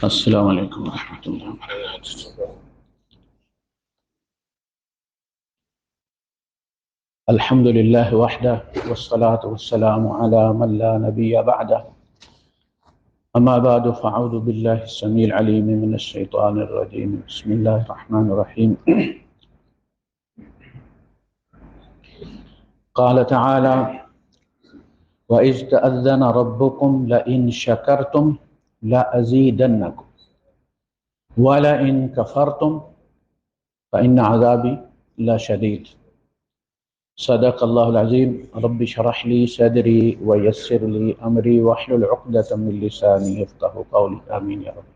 السلام علیکم ورحمۃ اللہ وبرکاتہ۔ الحمد للہ وحدہ والصلاة والسلام علی من لا نبی بعدہ، اما بعد فاعوذ باللہ السمیع العلیم من الشیطان الرجیم، بسم اللہ الرحمن الرحیم۔ قال تعالی وَإِذْ تَأَذَّنَ رَبُّكُمْ لَئِن شَكَرْتُمْ لَأَزِيدَنَّكُمْ وَلَئِن كَفَرْتُمْ فَإِنَّ عَذَابِي لَشَدِيدٌ۔ صدق اللہ العظیم۔ رب اشرح لی صدری ویسر لی امری واحلل عقدۃ من لسانی یفقہوا قولی، آمین یا رب۔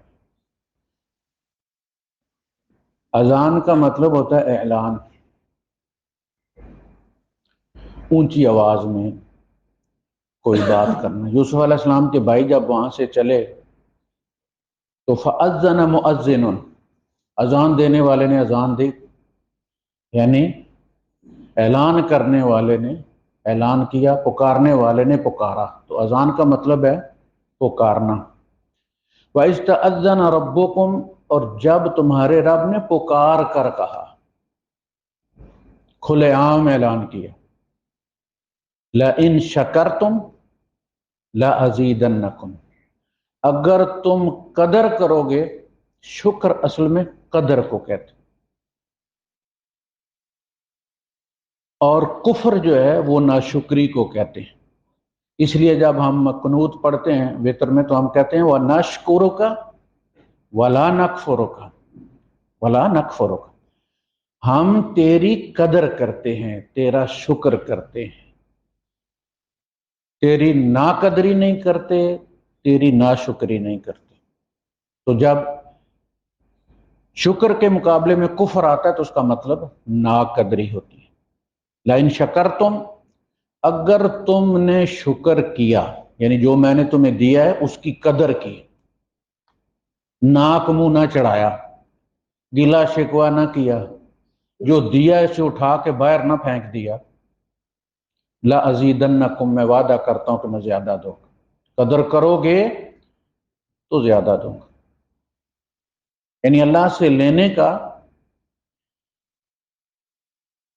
اذان کا مطلب ہوتا ہے اعلان، اونچی آواز میں کوئی بات کرنا۔ یوسف علیہ السلام کے بھائی جب وہاں سے چلے تو فأذن مؤذن، اذان دینے والے نے اذان دی، یعنی اعلان کرنے والے نے اعلان کیا، پکارنے والے نے پکارا۔ تو اذان کا مطلب ہے پکارنا۔ وَإِذْ تَأَذَّنَ رَبُّكُمْ، اور جب تمہارے رب نے پکار کر کہا، کھلے عام اعلان کیا، لَإِن شَكَرْتُمْ لَأَزِيدَنَّكُمْ، اگر تم قدر کرو گے، شکر اصل میں قدر کو کہتے ہیں، اور کفر جو ہے وہ ناشکری کو کہتے ہیں۔ اس لیے جب ہم قنوت پڑھتے ہیں وتر میں تو ہم کہتے ہیں وَنَشْكُرُكَ وَلَا نَكْفُرُكَ وَلَا نَكْفُرُكَ، ہم تیری قدر کرتے ہیں، تیرا شکر کرتے ہیں، تیری ناقدری نہیں کرتے، تیری ناشکری نہیں کرتے۔ تو جب شکر کے مقابلے میں کفر آتا ہے تو اس کا مطلب ناقدری ہوتی ہے۔ لَإِن شَكَرْتُمْ، اگر تم نے شکر کیا، یعنی جو میں نے تمہیں دیا ہے اس کی قدر کی، ناک منہ نہ چڑھایا، گلا شکوہ نہ کیا، جو دیا اسے اٹھا کے باہر نہ پھینک دیا، لَأَزِيدَنَّكُمْ، میں وعدہ کرتا ہوں کہ میں زیادہ دوں گا، قدر کرو گے تو زیادہ دوں گا۔ یعنی اللہ سے لینے کا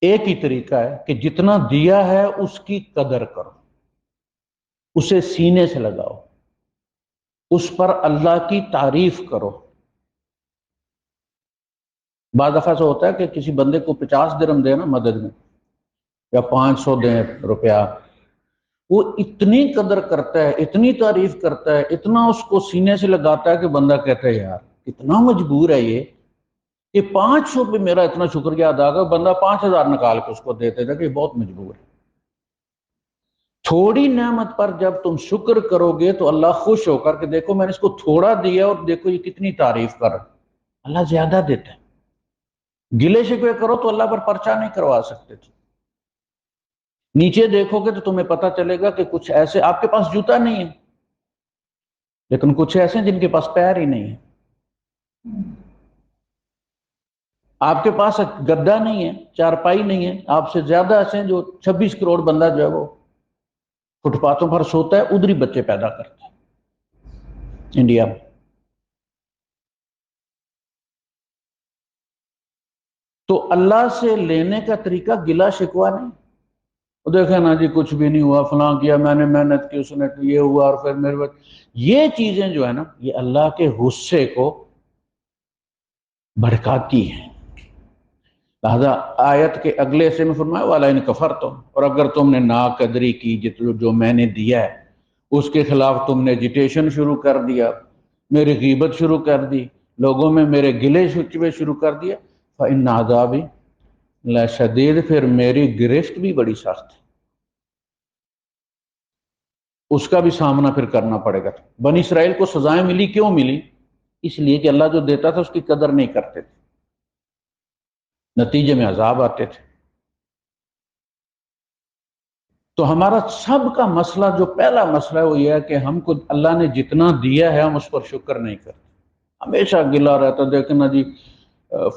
ایک ہی طریقہ ہے کہ جتنا دیا ہے اس کی قدر کرو، اسے سینے سے لگاؤ، اس پر اللہ کی تعریف کرو۔ بعض دفعہ سے ہوتا ہے کہ کسی بندے کو 50 درہم دے نا مدد میں، یا 500 دیں روپیہ، وہ اتنی قدر کرتا ہے، اتنی تعریف کرتا ہے، اتنا اس کو سینے سے لگاتا ہے کہ بندہ کہتا ہے یار اتنا مجبور ہے یہ کہ 500 پہ میرا اتنا شکریہ ادا کر، بندہ 5000 نکال کے اس کو دیتے تھا کہ یہ بہت مجبور ہے۔ تھوڑی نعمت پر جب تم شکر کرو گے تو اللہ خوش ہو کر کہ دیکھو میں نے اس کو تھوڑا دیا اور دیکھو یہ کتنی تعریف کر، اللہ زیادہ دیتا ہے۔ گلے شکوے کرو تو اللہ پر پرچہ نہیں کروا سکتے تھے۔ نیچے دیکھو گے تو تمہیں پتہ چلے گا کہ کچھ ایسے آپ کے پاس جوتا نہیں ہے، لیکن کچھ ایسے ہیں جن کے پاس پیر ہی نہیں ہے۔ آپ کے پاس گدا نہیں ہے، چارپائی نہیں ہے، آپ سے زیادہ ایسے ہیں جو 26 کروڑ بندہ جو ہے وہ فٹ پاتھوں پر سوتا ہے، ادھر ہی بچے پیدا کرتا ہے انڈیا میں۔ تو اللہ سے لینے کا طریقہ گلا شکوہ نہیں، وہ دیکھیں نا جی کچھ بھی نہیں ہوا، فلاں کیا میں نے، محنت کی اس نے، یہ ہوا، اور پھر میرے بچ، یہ چیزیں جو ہے نا یہ اللہ کے غصے کو بھڑکاتی ہیں۔ لہذا آیت کے اگلے حصے میں فرمایا وَلَئِن كَفَرْتُمْ، اور اگر تم نے ناقدری کی جو میں نے دیا ہے اس کے خلاف تم نے ایجیٹیشن شروع کر دیا، میری غیبت شروع کر دی، لوگوں میں میرے گلے شکوے شروع کر دیا، فَإِنَّ عَذَابِي لَشَدِيدٌ، پھر میری گرفت بھی بڑی سخت ہے، اس کا بھی سامنا پھر کرنا پڑے گا۔ بنی اسرائیل کو سزائیں ملی، کیوں ملی؟ اس لیے کہ اللہ جو دیتا تھا اس کی قدر نہیں کرتے تھے، نتیجے میں عذاب آتے تھے۔ تو ہمارا سب کا مسئلہ، جو پہلا مسئلہ ہے وہ یہ ہے کہ ہم کو اللہ نے جتنا دیا ہے ہم اس پر شکر نہیں کرتے، ہمیشہ گلا رہتا، دیکھنا جی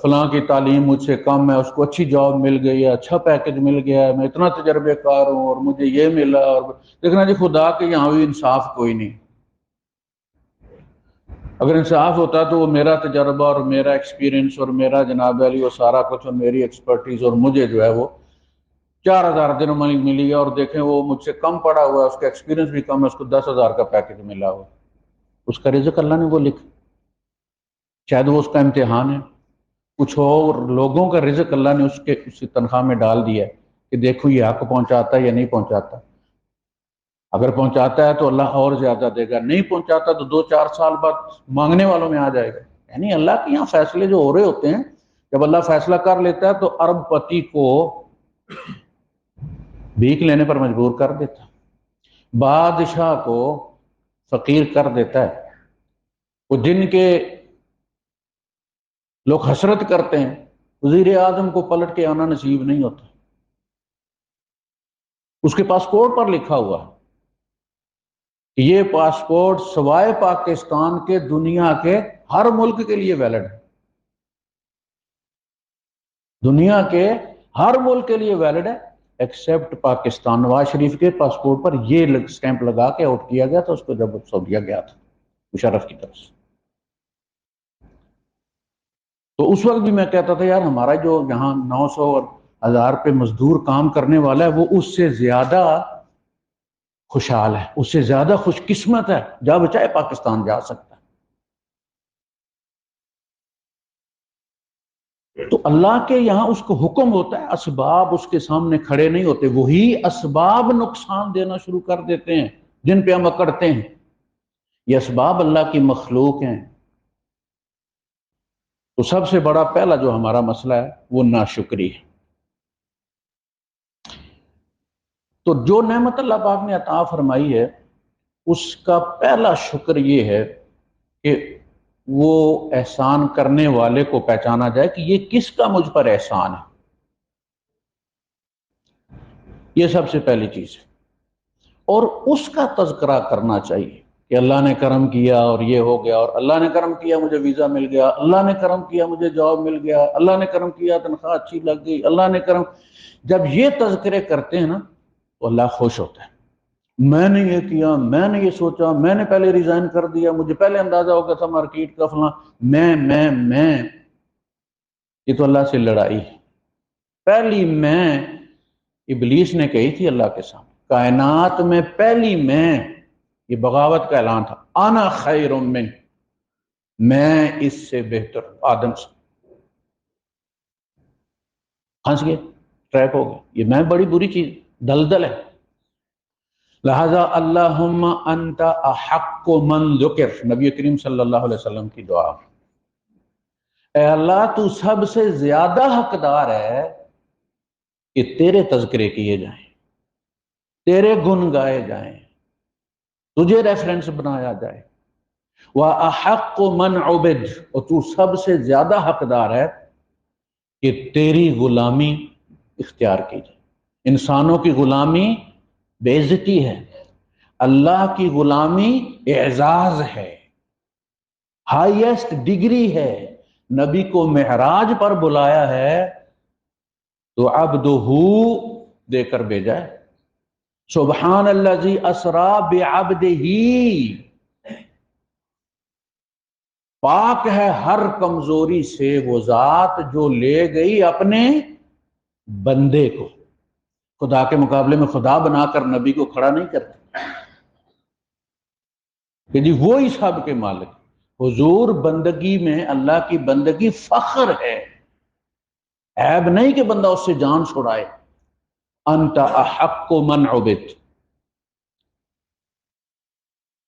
فلاں کی تعلیم مجھ سے کم ہے، اس کو اچھی جاب مل گئی ہے، اچھا پیکج مل گیا ہے، میں اتنا تجربے کار ہوں اور مجھے یہ ملا، اور دیکھنا جی خدا کے یہاں بھی انصاف کوئی نہیں۔ اگر انصاف ہوتا تو وہ میرا تجربہ اور میرا ایکسپیرینس اور میرا جناب علی وہ سارا کچھ اور میری ایکسپرٹیز اور مجھے جو ہے وہ 4,000 دنوں میں ملی ہے، اور دیکھیں وہ مجھ سے کم پڑا ہوا ہے، اس کا ایکسپیرینس بھی کم ہے، اس کو 10,000 کا پیکج ملا ہوا، اس کا رزق اللہ نے وہ لکھا، شاید وہ اس کا امتحان ہے۔ کچھ اور لوگوں کا رزق اللہ نے اس کی تنخواہ میں ڈال دیا ہے کہ دیکھو یہ حق پہنچاتا ہے یا نہیں پہنچاتا، اگر پہنچاتا ہے تو اللہ اور زیادہ دے گا، نہیں پہنچاتا تو 2-4 سال بعد مانگنے والوں میں آ جائے گا۔ یعنی اللہ کے یہاں فیصلے جو ہو رہے ہوتے ہیں، جب اللہ فیصلہ کر لیتا ہے تو ارب پتی کو بھیک لینے پر مجبور کر دیتا ہے، بادشاہ کو فقیر کر دیتا ہے، وہ جن کے لوگ حسرت کرتے ہیں وزیر اعظم کو پلٹ کے آنا نصیب نہیں ہوتا، اس کے پاسپورٹ پر لکھا ہوا ہے کہ یہ پاسپورٹ سوائے پاکستان کے دنیا کے ہر ملک کے لیے ویلڈ ہے، دنیا کے ہر ملک کے لیے ویلڈ ہے ایکسیپٹ پاکستان۔ نواز شریف کے پاسپورٹ پر یہ سٹیمپ لگا کے آؤٹ کیا گیا تھا اس کو جب سعودیہ گیا تھا مشرف کی طرف سے۔ تو اس وقت بھی میں کہتا تھا یار ہمارا جو یہاں 900 اور 1,000 پہ مزدور کام کرنے والا ہے وہ اس سے زیادہ خوشحال ہے، اس سے زیادہ خوش قسمت ہے، جب چاہے پاکستان جا سکتا ہے۔ تو اللہ کے یہاں اس کو حکم ہوتا ہے، اسباب اس کے سامنے کھڑے نہیں ہوتے، وہی اسباب نقصان دینا شروع کر دیتے ہیں جن پہ ہم اکڑتے ہیں۔ یہ اسباب اللہ کی مخلوق ہیں۔ تو سب سے بڑا پہلا جو ہمارا مسئلہ ہے وہ ناشکری ہے۔ تو جو نعمت اللہ پاک نے عطا فرمائی ہے اس کا پہلا شکر یہ ہے کہ وہ احسان کرنے والے کو پہچانا جائے کہ یہ کس کا مجھ پر احسان ہے، یہ سب سے پہلی چیز ہے، اور اس کا تذکرہ کرنا چاہیے کہ اللہ نے کرم کیا اور یہ ہو گیا، اور اللہ نے کرم کیا مجھے ویزا مل گیا، اللہ نے کرم کیا مجھے جاب مل گیا، اللہ نے کرم کیا تنخواہ اچھی لگ گئی، اللہ نے کرم۔ جب یہ تذکرے کرتے ہیں نا تو اللہ خوش ہوتا ہے، میں نے یہ کیا، میں نے یہ سوچا، میں نے پہلے ریزائن کر دیا، مجھے پہلے اندازہ ہو گیا تھا مارکیٹ کا فلاں، میں یہ تو اللہ سے لڑائی ہے۔ پہلی میں ابلیس نے کہی تھی اللہ کے سامنے، کائنات میں پہلی میں، یہ بغاوت کا اعلان تھا، انا خیر من، میں اس سے بہتر آدم سے، پھنس گئے، ٹریپ ہو گئے، یہ میں بڑی بری چیز دلدل ہے۔ لہذا اللہم انت احق من ذکر، نبی کریم صلی اللہ علیہ وسلم کی دعا، اے اللہ تو سب سے زیادہ حقدار ہے کہ تیرے تذکرے کیے جائیں، تیرے گن گائے جائیں، تجھے ریفرنس بنایا جائے۔ وَأَحَقُّ مَنْ عُبِدْ، اور تو سب سے زیادہ حقدار ہے کہ تیری غلامی اختیار کی جائے۔ انسانوں کی غلامی بے عزتی ہے، اللہ کی غلامی اعزاز ہے، ہائیسٹ ڈگری ہے۔ نبی کو معراج پر بلایا ہے تو عبدہ دے کر بھیجا ہے، سبحان الذی اسری بعبدہ، پاک ہے ہر کمزوری سے وہ ذات جو لے گئی اپنے بندے کو۔ خدا کے مقابلے میں خدا بنا کر نبی کو کھڑا نہیں کرتے کہ جی وہی سب کے مالک۔ حضور بندگی میں اللہ کی بندگی فخر ہے، عیب نہیں کہ بندہ اس سے جان چھڑائے۔ انت احق من عبد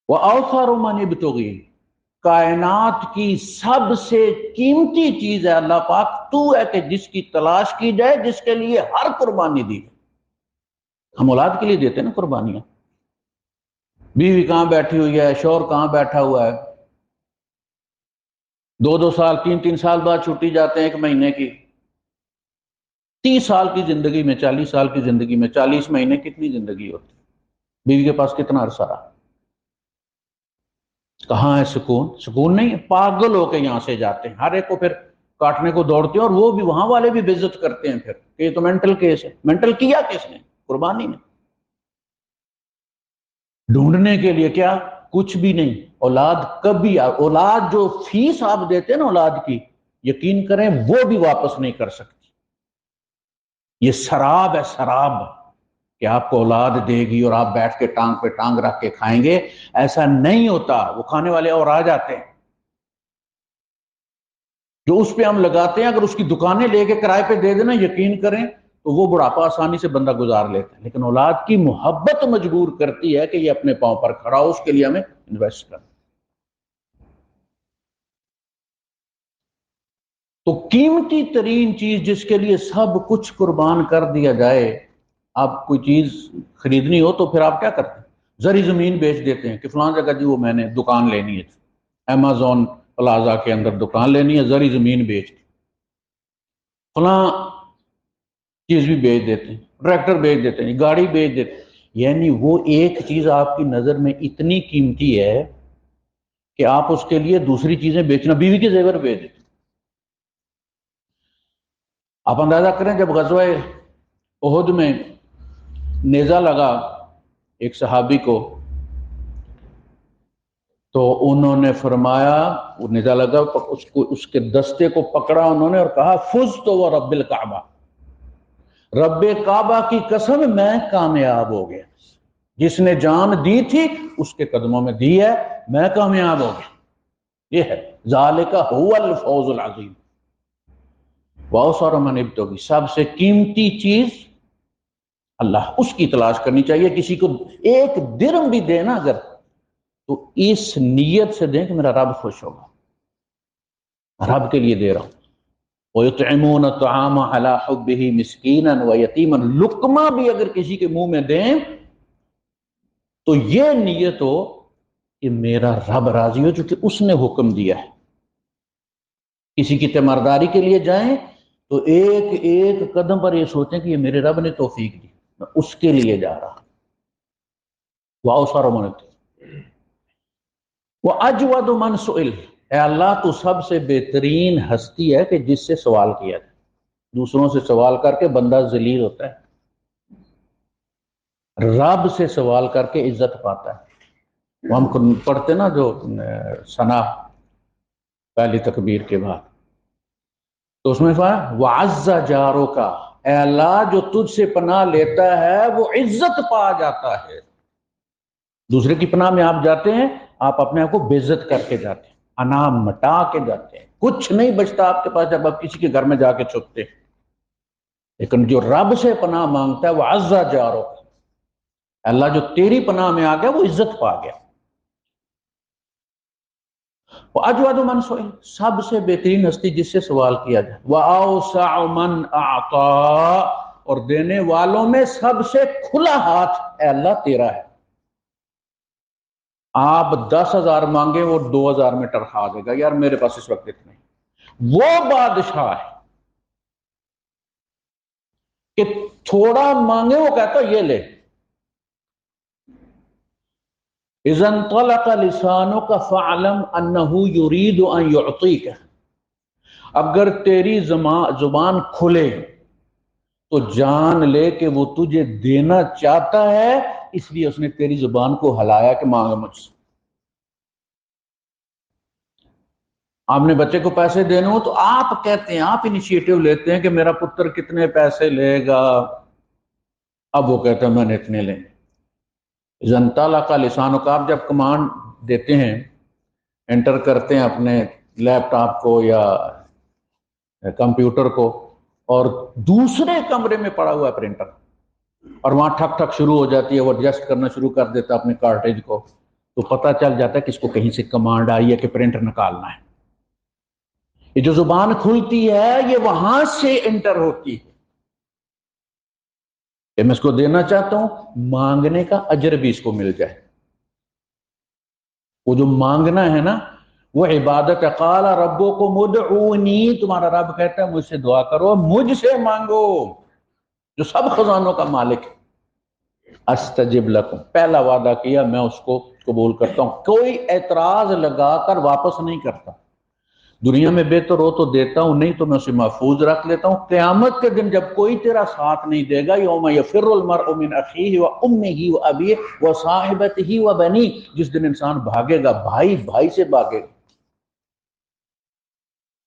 واوفر من ابتغی، کائنات کی سب سے قیمتی چیز ہے اللہ پاک تو ہے کہ جس کی تلاش کی جائے، جس کے لیے ہر قربانی دی۔ ہم اولاد کے لیے دیتے ہیں نا قربانیاں، بیوی کہاں بیٹھی ہوئی ہے، شوہر کہاں بیٹھا ہوا ہے، 2 سال 3 سال بعد چھٹی جاتے ہیں 1 مہینے کی، 30 سال کی زندگی میں، 40 سال کی زندگی میں 40 مہینے کتنی زندگی ہوتی، بیوی کے پاس کتنا عرصہ رہا، کہاں ہے سکون؟ سکون نہیں ہے، پاگل ہو کے یہاں سے جاتے ہیں، ہر ایک کو پھر کاٹنے کو دوڑتے ہیں، اور وہ بھی وہاں والے بھی بے عزت کرتے ہیں پھر کہ یہ تو مینٹل کیس ہے۔ مینٹل کیا کس نے؟ قربانی نے۔ ڈھونڈنے کے لیے کیا کچھ بھی نہیں. اولاد کبھی، اولاد جو فیس آپ دیتے ہیں نا اولاد کی، یقین کریں وہ بھی واپس نہیں کر سکتی. یہ سراب ہے، سراب، کہ آپ کو اولاد دے گی اور آپ بیٹھ کے ٹانگ پہ ٹانگ رکھ کے کھائیں گے. ایسا نہیں ہوتا. وہ کھانے والے اور آ جاتے ہیں جو اس پہ ہم لگاتے ہیں. اگر اس کی دکانیں لے کے کرائے پہ دے دینا، یقین کریں تو وہ بڑھاپا آسانی سے بندہ گزار لیتا ہے. لیکن اولاد کی محبت مجبور کرتی ہے کہ یہ اپنے پاؤں پر کھڑا ہو، اس کے لیے ہمیں انویسٹ کرنا. تو قیمتی ترین چیز جس کے لیے سب کچھ قربان کر دیا جائے، آپ کوئی چیز خریدنی ہو تو پھر آپ کیا کرتے ہیں؟ زرعی زمین بیچ دیتے ہیں کہ فلاں جگہ جی وہ میں نے دکان لینی ہے، امیزون پلازا کے اندر دکان لینی ہے، زرعی زمین بیچ دی، فلاں چیز بھی بیچ دیتے ہیں، ٹریکٹر بیچ دیتے ہیں، گاڑی بیچ دیتے ہیں. یعنی وہ ایک چیز آپ کی نظر میں اتنی قیمتی ہے کہ آپ اس کے لیے دوسری چیزیں بیچنا، بیوی کے زیور بیچ دیتے. آپ اندازہ کریں جب غزوہ احد میں نیزہ لگا ایک صحابی کو، تو انہوں نے فرمایا، وہ نیزہ لگا اس کے دستے کو پکڑا انہوں نے اور کہا فزت و رب الکعبہ، رب کعبہ کی قسم میں کامیاب ہو گیا. جس نے جان دی تھی اس کے قدموں میں دی ہے، میں کامیاب ہو گیا. یہ ہے ذالک هو الفوز العظیم. وَأَوْصَرَ مَنِ ابْتَغِي، سب سے قیمتی چیز اللہ، اس کی تلاش کرنی چاہیے. کسی کو ایک درم بھی دینا اگر، تو اس نیت سے دیں کہ میرا رب خوش ہوگا، رب کے لیے دے رہا ہوں. وَيُطْعِمُونَ الطَّعَامَ عَلَىٰ حُبِّهِ مِسْكِينًا وَيَتِيمًا، لقمہ بھی اگر کسی کے منہ میں دیں تو یہ نیت ہو کہ میرا رب راضی ہو، چونکہ اس نے حکم دیا ہے. کسی کی تیمارداری کے لیے جائیں تو ایک ایک قدم پر یہ سوچیں کہ یہ میرے رب نے توفیق دی، میں اس کے لیے جا رہا. وَأَوْصَرَ مَنِ وَأَجْوَدُ مَنْ سُئِلَ، اے اللہ تو سب سے بہترین ہستی ہے کہ جس سے سوال کیا جائے. دوسروں سے سوال کر کے بندہ ذلیل ہوتا ہے، رب سے سوال کر کے عزت پاتا ہے. وہ ہم پڑھتے نا جو ثنا پہلی تکبیر کے بعد، تو اس میں فرمایا وَعَزَّ جَارُكَ، اے اللہ جو تجھ سے پناہ لیتا ہے وہ عزت پا جاتا ہے. دوسرے کی پناہ میں آپ جاتے ہیں، آپ اپنے آپ کو بے عزت کر کے جاتے ہیں، انا مٹا کے جاتے ہیں، کچھ نہیں بچتا آپ کے پاس جب آپ کسی کے گھر میں جا کے چھپتے ہیں. لیکن جو رب سے پناہ مانگتا ہے وہ وَعَزَّ جَارُكَ، اللہ جو تیری پناہ میں آ گیا وہ عزت پا گیا. وَأَجْوَدُ مَنْ سُئِلَ، سب سے بہترین ہستی جس سے سوال کیا جائے. وَأَوْسَعُ مَنْ أَعْطَىٰ، اور دینے والوں میں سب سے کھلا ہاتھ اے اللہ تیرا ہے. آپ 10,000 مانگے وہ 2,000 میں ٹرخا دے گا، یار میرے پاس اس وقت اتنے. وہ بادشاہ ہے کہ تھوڑا مانگے وہ کہتا یہ لے. اذا انطلق لسانك فاعلم انه يريد ان يعطيك، اگر تیری زبان کھلے تو جان لے کہ وہ تجھے دینا چاہتا ہے، اس لیے اس نے تیری زبان کو ہلایا کہ مانگ مجھ سے. آپ نے بچے کو پیسے دینے ہو تو آپ کہتے ہیں، آپ انیشیٹو لیتے ہیں کہ میرا پتر کتنے پیسے لے گا، اب وہ کہتا ہے میں نے اتنے لیں. زنتالا کا لسانوں کا، آپ جب کمانڈ دیتے ہیں، انٹر کرتے ہیں اپنے لیپ ٹاپ کو یا کمپیوٹر کو، اور دوسرے کمرے میں پڑا ہوا ہے پرنٹر، اور وہاں ٹھک ٹھک شروع ہو جاتی ہے، وہ ایڈجسٹ کرنا شروع کر دیتا ہے اپنے کارٹریج کو، تو پتہ چل جاتا ہے کہ اس کو کہیں سے کمانڈ آئی ہے کہ پرنٹر نکالنا ہے. یہ جو زبان کھلتی ہے یہ وہاں سے انٹر ہوتی ہے کہ میں اس کو دینا چاہتا ہوں، مانگنے کا اجر بھی اس کو مل جائے. وہ جو مانگنا ہے نا وہ عبادت ہے. قال ربکم ادعونی، تمہارا رب کہتا ہے مجھ سے دعا کرو، مجھ سے مانگو جو سب خزانوں کا مالک ہے. استجب لکم، پہلا وعدہ کیا میں اس کو قبول کرتا ہوں، کوئی اعتراض لگا کر واپس نہیں کرتا. دنیا میں بہتر ہو تو دیتا ہوں، نہیں تو میں اسے محفوظ رکھ لیتا ہوں۔ قیامت کے دن جب کوئی تیرا ساتھ نہیں دے گا، یوم یفر المرء من اخیہ وامہ وابیہ وصاحبتہ وبنیہ، جس دن انسان بھاگے گا، بھائی بھائی سے بھاگے گا،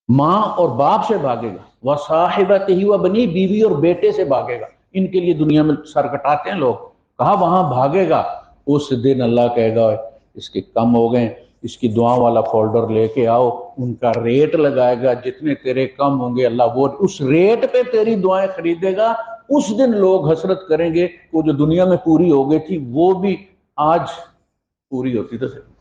ماں اور باپ سے بھاگے گا، وصاحبتہ وبنیہ، بیوی اور بیٹے سے بھاگے گا۔ ان کے لیے دنیا میں سر کٹاتے ہیں لوگ، کہاں وہاں بھاگے گا۔ اس دن اللہ کہے گا اس کے کم ہو گئے، اس کی دعا والا فولڈر لے کے آؤ، ان کا ریٹ لگائے گا، جتنے تیرے کم ہوں گے اللہ وہ اس ریٹ پہ تیری دعائیں خریدے گا۔ اس دن لوگ حسرت کریں گے وہ جو دنیا میں پوری ہو گئی تھی وہ بھی آج پوری ہوتی تو صحیح۔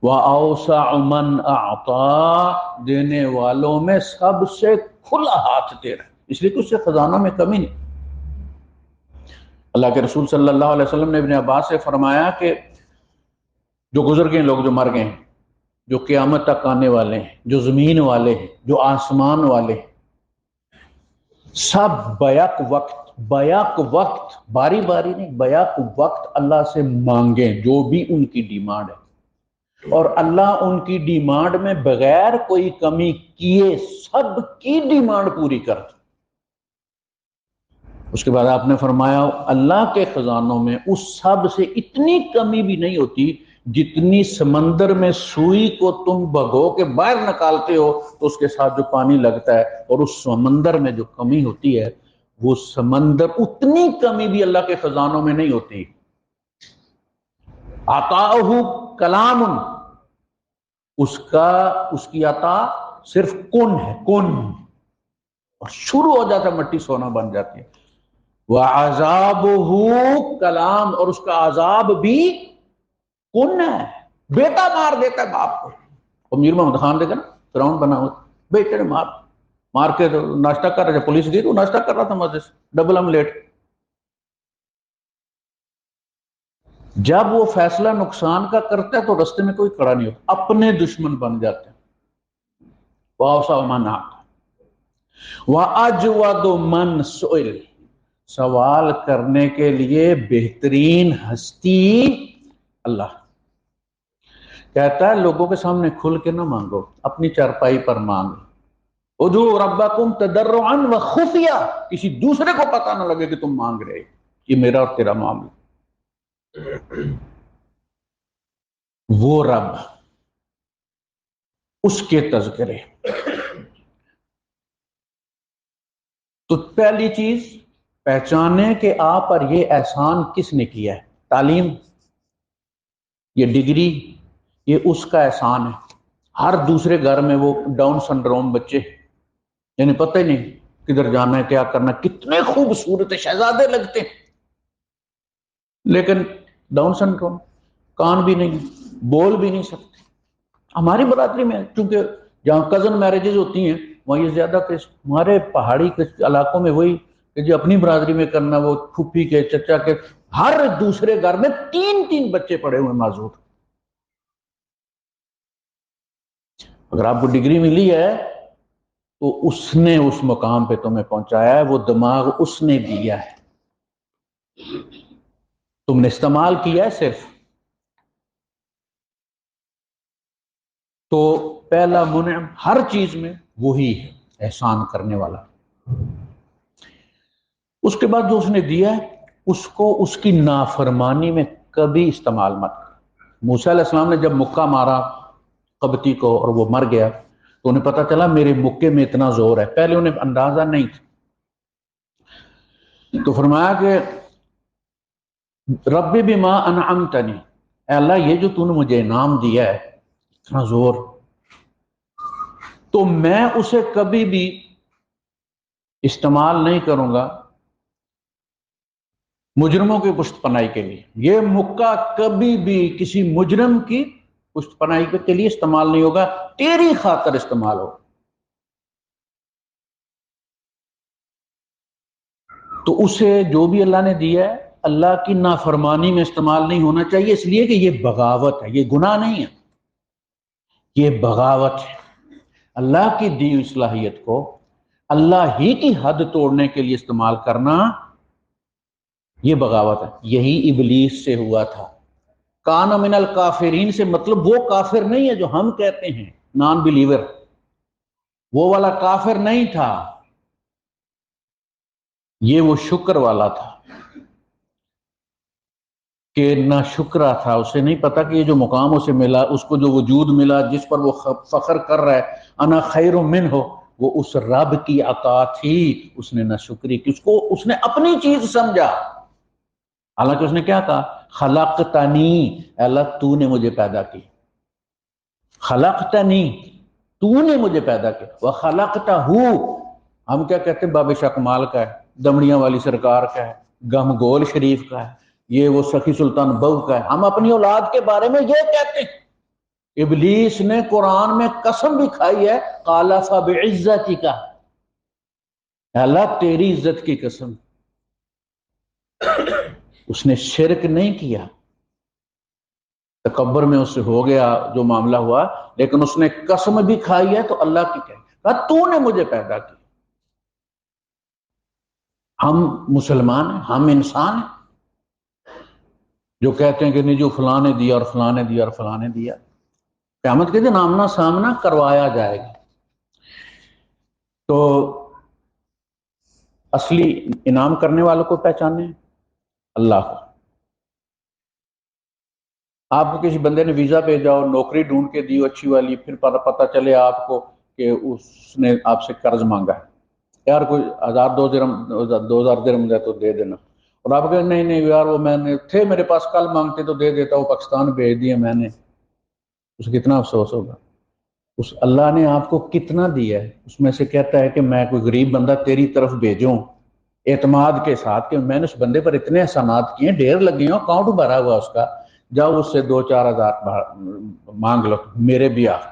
وَأَوْسَعُ مَنْ أَعْطَى، دینے والوں میں سب سے کھلا ہاتھ تیرا، اس لیے کہ اس سے خزانہ میں کمی نہیں۔ اللہ کے رسول صلی اللہ علیہ وسلم نے ابن عباس سے فرمایا کہ جو گزر گئے لوگ، جو مر گئے ہیں، جو قیامت تک آنے والے ہیں، جو زمین والے ہیں، جو آسمان والے ہیں، سب بیک وقت باری باری نہیں، بیک وقت اللہ سے مانگیں جو بھی ان کی ڈیمانڈ ہے، اور اللہ ان کی ڈیمانڈ میں بغیر کوئی کمی کیے سب کی ڈیمانڈ پوری کرتا۔ اس کے بعد آپ نے فرمایا اللہ کے خزانوں میں اس سب سے اتنی کمی بھی نہیں ہوتی جتنی سمندر میں سوئی کو تم بھگو کے باہر نکالتے ہو تو اس کے ساتھ جو پانی لگتا ہے، اور اس سمندر میں جو کمی ہوتی ہے وہ سمندر اتنی کمی بھی اللہ کے خزانوں میں نہیں ہوتی۔ عطاؤہ کلام، اس کی عطا صرف کن ہے، کن، اور شروع ہو جاتا مٹی سونا بن جاتی ہے۔ وَعَذَابُهُ کلام، اور اس کا عذاب بھی کن ہے۔ بیٹا مار دیتا ہے باپ کو، اور میر محمد خان دیکھا نا، فرعون بنا ہوا، بیٹے نے مار کے ناشتہ کر رہا تھا، پولیس گئی تو ناشتہ کر رہا تھا مسجد سے، ڈبل آملیٹ۔ جب وہ فیصلہ نقصان کا کرتا ہے تو رستے میں کوئی کھڑا نہیں ہوتا، اپنے دشمن بن جاتے ہیں۔ وَأَوْسَعُ مَنْ أَعْطَى وَأَجْوَدُ مَنْ سُئِلَ، سوال کرنے کے لیے بہترین ہستی اللہ۔ کہتا ہے لوگوں کے سامنے کھل کے نہ مانگو، اپنی چارپائی پر مانگو، ادعوا ربکم تضرعا وخفیا، کسی دوسرے کو پتہ نہ لگے کہ تم مانگ رہے، یہ میرا اور تیرا معاملہ۔ وہ رب، اس کے تذکرے۔ تو پہلی چیز پہچانے کہ آپ پر یہ احسان کس نے کیا ہے۔ تعلیم، یہ ڈگری، یہ اس کا احسان ہے۔ ہر دوسرے گھر میں وہ ڈاؤن سنڈروم بچے، یعنی پتہ ہی نہیں کدھر جانا ہے، کیا کرنا ہے، کتنے خوبصورت شہزادے لگتے ہیں لیکن ڈاؤن سنڈروم، کان بھی نہیں، بول بھی نہیں سکتے۔ ہماری برادری میں چونکہ جہاں کزن میرجز ہوتی ہیں وہاں یہ زیادہ کیس، ہمارے پہاڑی علاقوں میں وہی کہ جو اپنی برادری میں کرنا، وہ پھوپھی کے، چچا کے، ہر دوسرے گھر میں تین تین بچے پڑے ہوئے معذور۔ اگر آپ کو ڈگری ملی ہے تو اس نے اس مقام پہ تمہیں پہنچایا ہے، وہ دماغ اس نے دیا ہے، تم نے استعمال کیا ہے صرف۔ تو پہلا منعم ہر چیز میں وہی ہے، احسان کرنے والا۔ اس کے بعد جو اس نے دیا ہے اس کو اس کی نافرمانی میں کبھی استعمال مت کر۔ موسیٰ علیہ السلام نے جب مکہ مارا قبطی کو اور وہ مر گیا تو انہیں پتا چلا میرے مکے میں اتنا زور ہے، پہلے انہیں اندازہ نہیں تھا، تو فرمایا کہ رب بما انعمتنی، اے اللہ یہ جو تو نے مجھے انعام دیا ہے اتنا زور، تو میں اسے کبھی بھی استعمال نہیں کروں گا مجرموں کی پشت پناہی کے لیے۔ یہ مکہ کبھی بھی کسی مجرم کی پشت پناہی کے لیے استعمال نہیں ہوگا، تیری خاطر استعمال ہوگا۔ تو اسے جو بھی اللہ نے دیا ہے اللہ کی نافرمانی میں استعمال نہیں ہونا چاہیے، اس لیے کہ یہ بغاوت ہے، یہ گناہ نہیں ہے، یہ بغاوت ہے۔ اللہ کی دی ہوئی صلاحیت کو اللہ ہی کی حد توڑنے کے لیے استعمال کرنا یہ بغاوت ہے۔ یہی ابلیس سے ہوا تھا۔ کان من الکافرین سے مطلب وہ کافر نہیں ہے جو ہم کہتے ہیں، نان بلیور، وہ والا کافر نہیں تھا، یہ وہ شکر والا تھا کہ نہ شکرا تھا، اسے نہیں پتا کہ یہ جو مقام اسے ملا، اس کو جو وجود ملا جس پر وہ فخر کر رہا ہے، انا خیر منہ، وہ اس رب کی عطا تھی، اس نے نہ شکری کی، اس نے اپنی چیز سمجھا، حالانکہ اس نے کیا کہا، خلقتنی، اللہ تو نے مجھے پیدا کی، خلقتنی، تو نے مجھے پیدا کیا، وخلقتہ، ہم کیا کہتے ہیں، باب شکمال کا ہے، دمڑیاں والی سرکار کا ہے، گم گول شریف کا ہے، یہ وہ سخی سلطان بہو کا ہے، ہم اپنی اولاد کے بارے میں یہ کہتے ہیں۔ ابلیس نے قرآن میں قسم بھی کھائی ہے، قال فبعزتک، اللہ تیری عزت کی قسم، اس نے شرک نہیں کیا، تکبر میں اس سے ہو گیا جو معاملہ ہوا، لیکن اس نے قسم بھی کھائی ہے تو اللہ کی کہا تو نے مجھے پیدا کی۔ ہم مسلمان ہیں، ہم انسان ہیں، جو کہتے ہیں کہ نہیں جو فلاں نے دیا اور فلاں نے دیا اور فلاں نے دیا، قیامت کے دن آمنا سامنا کروایا جائے گا۔ تو اصلی انعام کرنے والوں کو پہچانے، اللہ کو۔ آپ کو کسی بندے نے ویزا بھیجا اور نوکری ڈھونڈ کے دی اچھی والی، پھر پتہ چلے آپ کو کہ اس نے آپ سے قرض مانگا ہے، یار کوئی 1000 درہم دے تو دے دینا، اور آپ کہیں نہیں نہیں یار وہ میں نے تھے میرے پاس کل مانگتے تو دے دیتا، وہ پاکستان بھیج دیا میں نے، اس کو کتنا افسوس ہوگا۔ اس اللہ نے آپ کو کتنا دیا ہے، اس میں سے کہتا ہے کہ میں کوئی غریب بندہ تیری طرف بھیجوں اعتماد کے ساتھ کہ میں نے اس بندے پر اتنے احسانات کیے ہیں، ڈھیر لگے ہوں، اکاؤنٹ بھرا ہوا اس کا، جاؤ اس سے 2-4 ہزار مانگ لو میرے بھی آپ،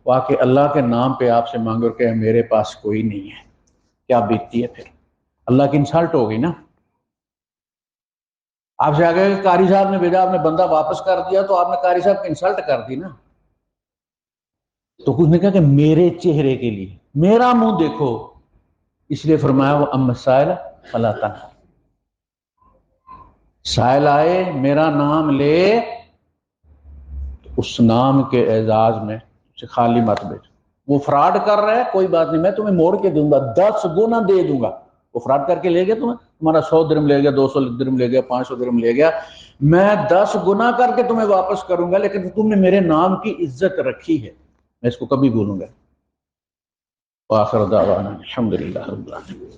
وہ آ کے اللہ کے نام پہ آپ سے مانگو اور کہ میرے پاس کوئی نہیں ہے، کیا بیتتی ہے پھر؟ اللہ کی انسلٹ ہوگی نا۔ آپ سے آگے قاری صاحب نے بھیجا، آپ نے بندہ واپس کر دیا تو آپ نے قاری صاحب کی انسلٹ کر دی نا۔ تو کچھ نے کہا کہ میرے چہرے کے لیے میرا منہ دیکھو، اس لیے فرمایا وہ اما السائل فلا تنہر، سائل آئے میرا نام لے، اس نام کے اعزاز میں اسے خالی مت بھیج، وہ فراڈ کر رہا ہے کوئی بات نہیں، میں تمہیں موڑ کے دوں گا، 10 گنا دے دوں گا، وہ فراڈ کر کے لے گیا تمہارا 100 درہم لے گیا، 200 درہم لے گیا، 500 درہم لے گیا، میں 10 گنا کر کے تمہیں واپس کروں گا، لیکن تم نے میرے نام کی عزت رکھی ہے، میں اس کو کبھی بھولوں گا۔ وآخر دعوانا الحمدللہ رب العالمین۔